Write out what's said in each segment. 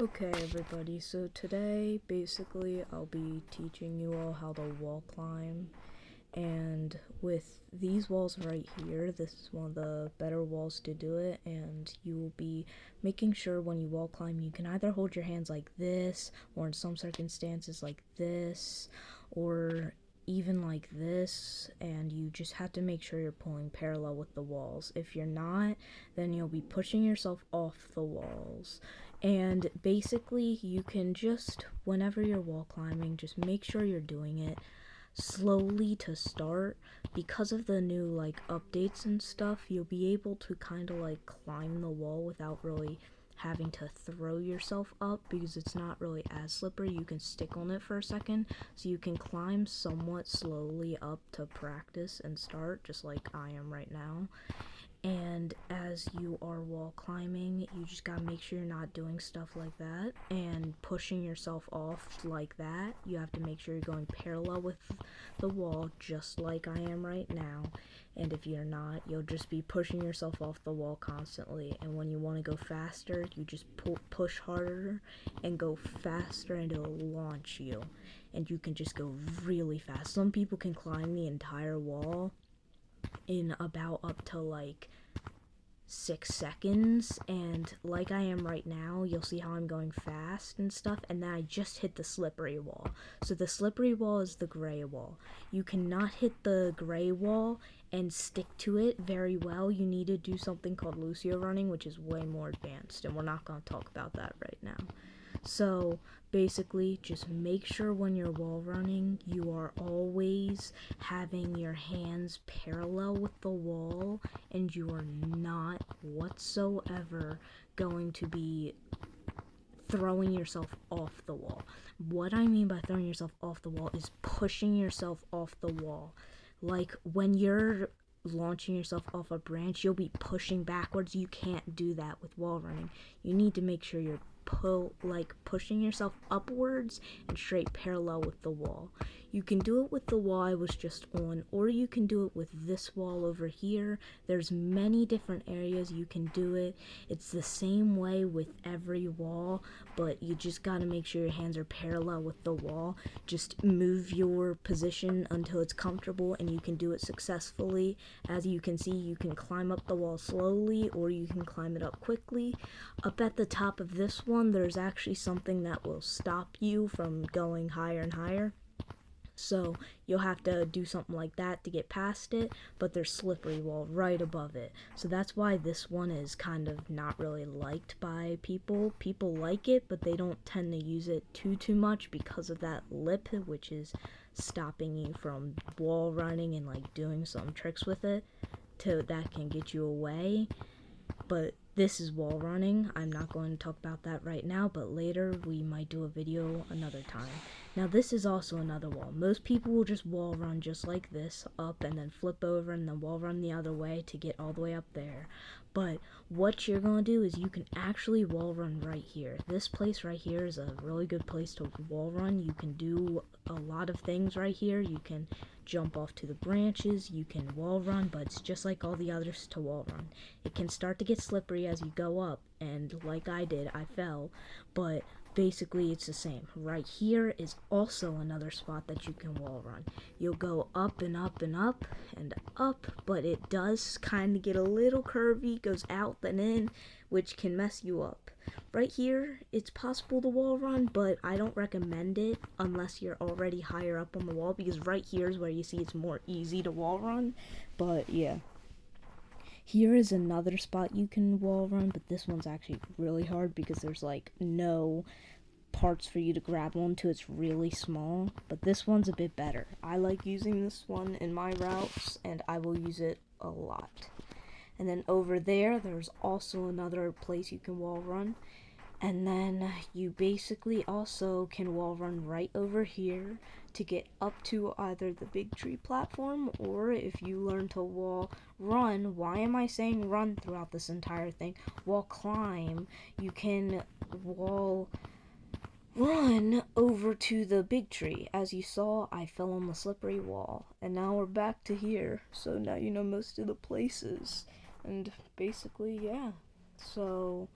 Okay everybody, so today basically I'll be teaching you all how to wall climb, and with these walls right here, this is one of the better walls to do it, and you will be making sure when you wall climb you can either hold your hands like this, or in some circumstances like this, or even like this, and you just have to make sure you're pulling parallel with the walls. If you're not, then you'll be pushing yourself off the walls. And basically, you can just, whenever you're wall climbing, just make sure you're doing it slowly to start. Because of the new like updates and stuff, you'll be able to kind of like climb the wall without really having to throw yourself up, because it's not really as slippery. You can stick on it for a second, so you can climb somewhat slowly up to practice and start, just like I am right now. And as you are wall climbing, you just gotta make sure you're not doing stuff like that and pushing yourself off like that. You have to make sure you're going parallel with the wall, just like I am right now. And if you're not, you'll just be pushing yourself off the wall constantly. And when you want to go faster, you just push harder and go faster, and it'll launch you. And you can just go really fast. Some people can climb the entire wall in about up to like 6 seconds, and like I am right now, you'll see how I'm going fast and stuff, and then I just hit the slippery wall. So the slippery wall is the gray wall. You cannot hit the gray wall and stick to it very well. You need to do something called Lucio running, which is way more advanced, and we're not going to talk about that right now. So basically, just make sure when you're wall running, you are always having your hands parallel with the wall, and you are not whatsoever going to be throwing yourself off the wall. What I mean by throwing yourself off the wall is pushing yourself off the wall. Like when you're launching yourself off a branch, you'll be pushing backwards. You can't do that with wall running. You need to make sure you're pushing yourself upwards and straight parallel with the wall. You can do it with the wall I was just on, or you can do it with this wall over here. There's many different areas you can do it. It's the same way with every wall, but you just gotta make sure your hands are parallel with the wall. Just move your position until it's comfortable, and you can do it successfully. As you can see, you can climb up the wall slowly, or you can climb it up quickly. Up at the top of this one, there's actually something that will stop you from going higher and higher. So you'll have to do something like that to get past it, but there's slippery wall right above it. So that's why this one is kind of not really liked by people. People like it, but they don't tend to use it too much because of that lip, which is stopping you from wall running and like doing some tricks with it that can get you away. But this is wall running. I'm not going to talk about that right now, but later we might do a video another time. Now this is also another wall. Most people will just wall run just like this, up and then flip over and then wall run the other way to get all the way up there. But what you're going to do is you can actually wall run right here. This place right here is a really good place to wall run. You can do a lot of things right here. You can jump off to the branches, you can wall run, but it's just like all the others to wall run. It can start to get slippery as you go up, and like I did, I fell, but basically it's the same. Right here is also another spot that you can wall run. You'll go up and up and up and up, but it does kind of get a little curvy, goes out then in, which can mess you up. Right here, it's possible to wall run, but I don't recommend it unless you're already higher up on the wall, because right here is where you see it's more easy to wall run. But yeah. Here is another spot you can wall run, but this one's actually really hard because there's like no parts for you to grab onto. It's really small, but this one's a bit better. I like using this one in my routes, and I will use it a lot. And then over there, there's also another place you can wall run. And then you basically also can wall run right over here to get up to either the big tree platform, or if you learn to wall run, why am I saying run throughout this entire thing? Wall climb, you can wall run over to the big tree. As you saw, I fell on the slippery wall, and now we're back to here. So now you know most of the places, and basically, yeah. So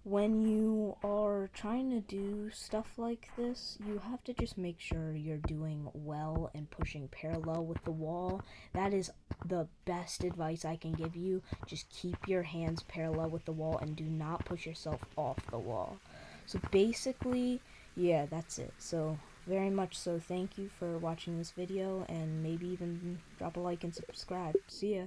when you are trying to do stuff like this, you have to just make sure you're doing well and pushing parallel with the wall. That is the best advice I can give you. Just keep your hands parallel with the wall and do not push yourself off the wall. So basically, yeah, that's it. So very much so, thank you for watching this video, and maybe even drop a like and subscribe. See ya.